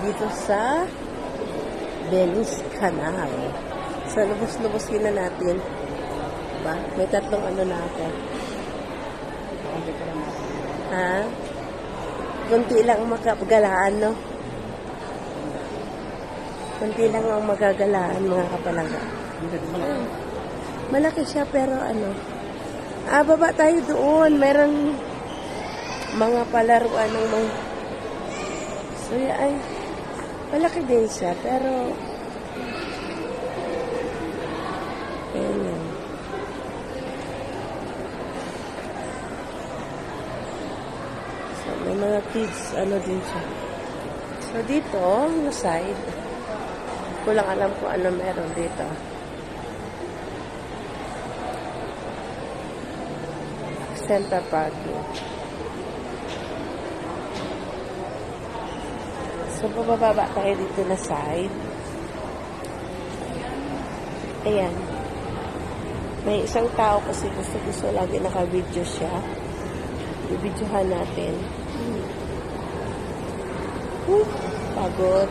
dito sa Venice Canal. So, lubos-lubosin na natin. Diba? May tatlong ano na ako. Ha? Kunti lang makagalaan, no? Kunti lang ang magagalaan, mga kapalangga. Malaki siya, pero ano. Baba tayo doon. Meron mga palaruan ng mga... So, ay, malaki din siya, pero... Ayan yan. So, may mga kids, ano din siya. So, dito, yung side, ko lang alam kung ano meron dito. Center parking. So, bababa tayo dito na side. Ayan. May isang tao kasi gusto lagi naka-video siya. I-videohan natin. Pagod.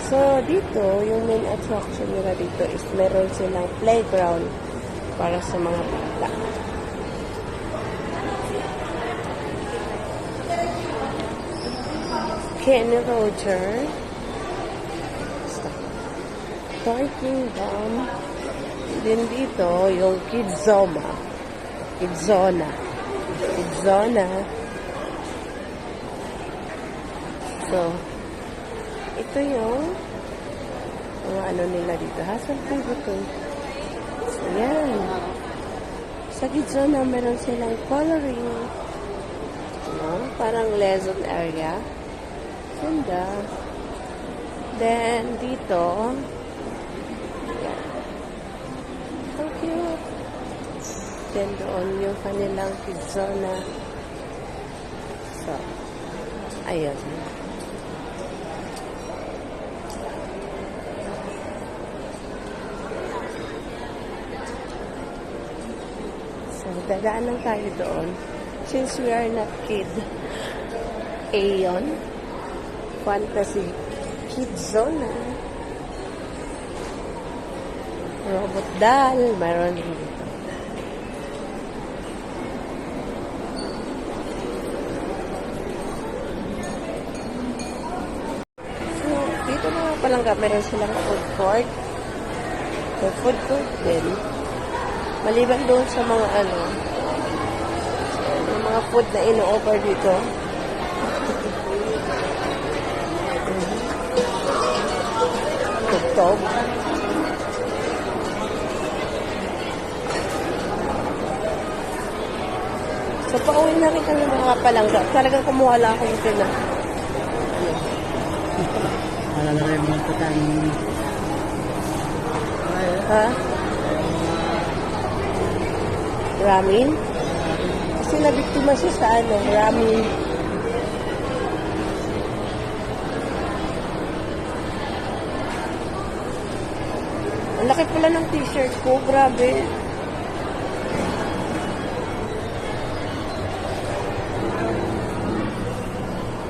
So, dito, yung main attraction nila dito is meron silang playground para sa mga bata. Kenny Roger. Parking Kingdom. Din dito, yung Kidzona. So, ito yung mga ano nila dito. Hasan po ito. So, yan. Sa Kidzona, meron silang coloring. Parang lesson area. Ganda. Then, dito, yan. Ang cute. Then, doon yung kanilang Kidzona. So, ayun. So, dadaan lang tayo doon. Since we are not kid, Aeon, Fantasy Kidzona, Robot Doll, mayroon din dito. So, dito na palangga, meron silang food court. So, food court din. Maliban doon sa mga ano, yung mga food na ino-offer dito. Tugtog. So, pauwi na rin kami mga palangga. Talagang kumuha lang ako yung pina. Wala na rin mga putan. Ha? Ramen? Kasi nabiktima siya sa ano, ramen. Ang laki pala ng t-shirt ko, grabe.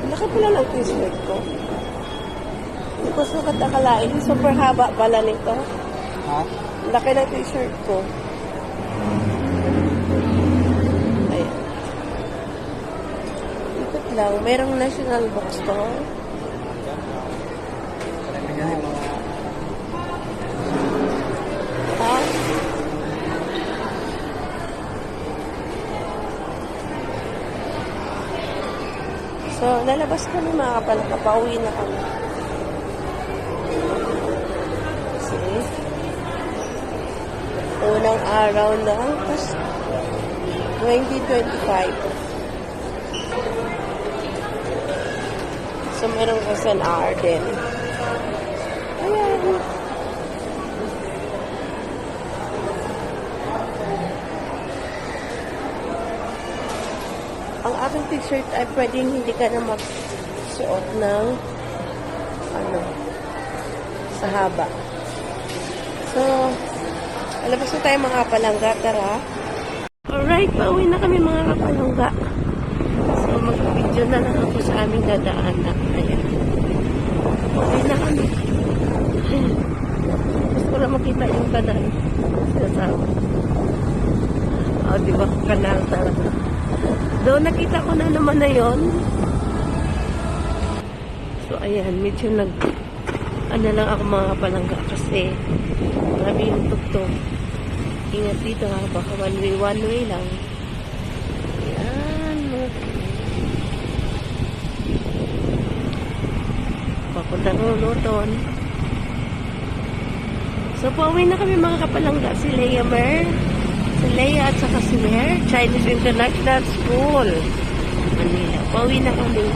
Ang laki pala ng t-shirt ko. Hindi ko sukat akalain. Super haba pala nito. Ha? Ang laki ng t-shirt ko. Ayan. Ikot lang. Merong national bookstore. Ha? So, lalabas kami mga kapalaka. Pauwi na kami. See? Unang araw ng 2025. So, merong SNR din. Ayan. Ang aking t-shirt ay pwedeng hindi ka na magsuot ng ano, sa haba. So, alabas na tayo mga kapalangga, tara. Alright, pauwi na kami mga kapalangga. Mag-video na lang ako sa aming dadaanan. Ayan. Okay na kami. Gusto ko lang makita yung kanal. Kasama. O, di ba? Kanal talaga. Doon nakita ko na naman na yon. So, ayan. Medyo ano lang ako mga palangga kasi grabe yung tugtog. Ingat dito ha. Baka one way lang. Ayan. Papunta ko Luton. So, pauwi na kami mga kapalangga. Si Leia Mer. Si Leia at saka si Mer. Chinese International School. Manila. Pauwi na kami.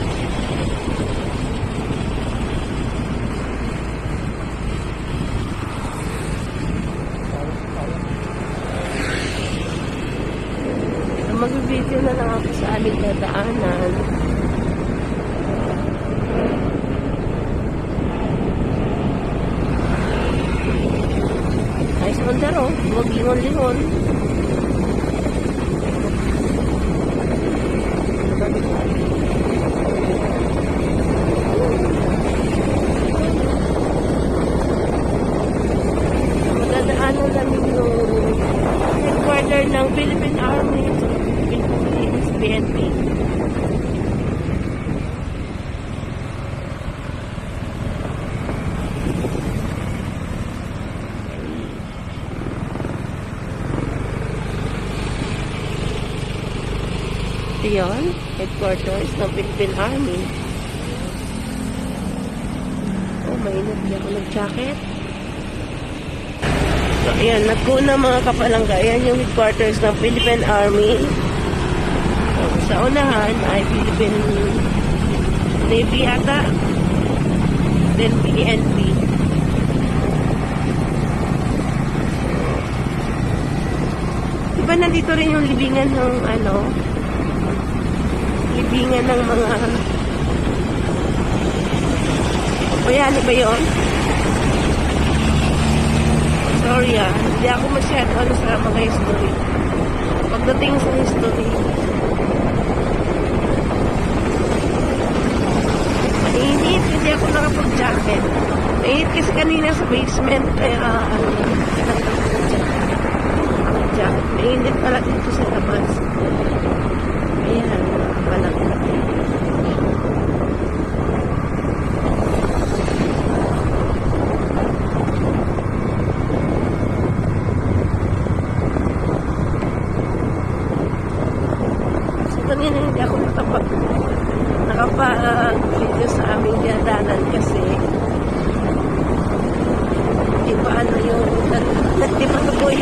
So, mag-video na lang ako sa aming dadaanan. Ayos on the road. Huwag lingon-lingon. Magdadaanan namin yung headquarter ng Philippine Army sa Philippine Police, PNP. Ito yun, headquarters ng Philippine Army. Oh, mainit. Di ako nag-jacket. So, ayan, nagkuna mga kapalangga. Ayan yung headquarters ng Philippine Army. So, sa unahan ay Philippine Navy ata. Then PNP. Diba nandito rin yung libingan ng libingan ng mga bayani ba yun? Sorry hindi ako masyado sa mga history. Pagdating sa history, mainit, hindi ako nakapag-jacket. Mainit kasi kanina sa basement, kaya jacket. Mainit pala dito sa labas. Ayan, malaki. So, kanina hindi ako nakapag-video sa aming dadanan kasi di pa yung di pa tuloy